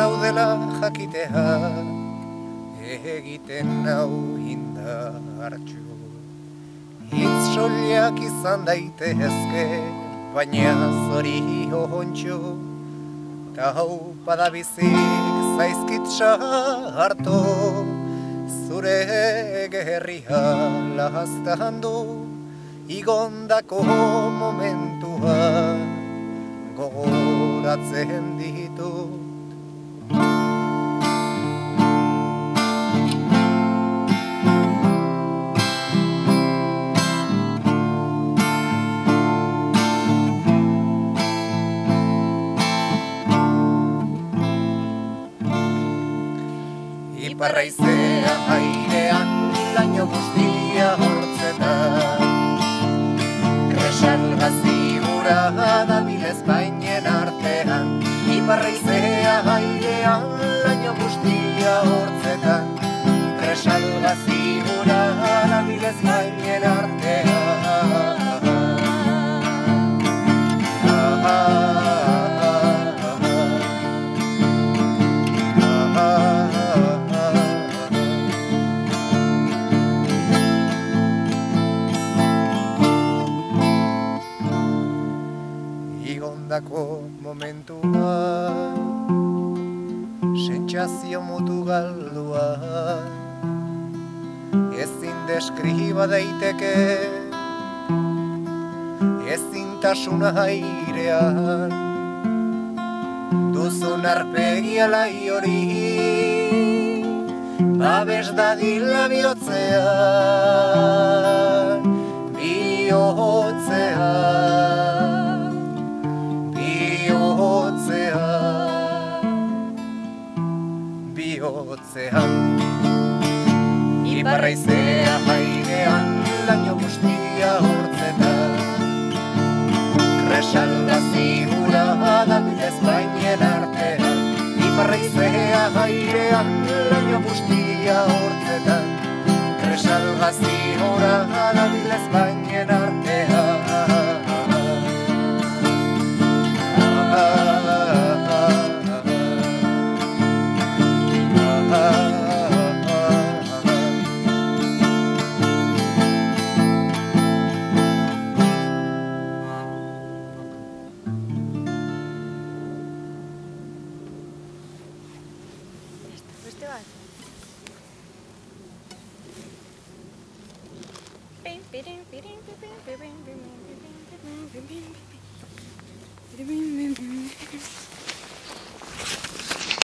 daudela jakitea, egiten nau indartxu. Hitz soliak izan daitezke, baina zoriontsu, ta hau padabizik zaizkitsa hartu, zure gerria lahaztan du, igondako momentua gogoratzen ditut. Iparraizea airean laino guztia hortzetan, Kresalga zigura dabil Espainien artean. Iparraizea airean laino guztia hortzetan, Kresalga zigura dabil Espainien artean. Igondako momentua, sentsazio mutu galdua, ezin deskriba daiteke, ezintasuna airean, duzun arpegi alai hori, babes dadila bihotzean, bihotzean. Iparraizea airean laino guztia hortzetan, Kresalga zigura dabil Espainien artean. Iparraizea airean laino guztia hortzetan, Kresalga zigura dabil Espainien artean. Beste bat.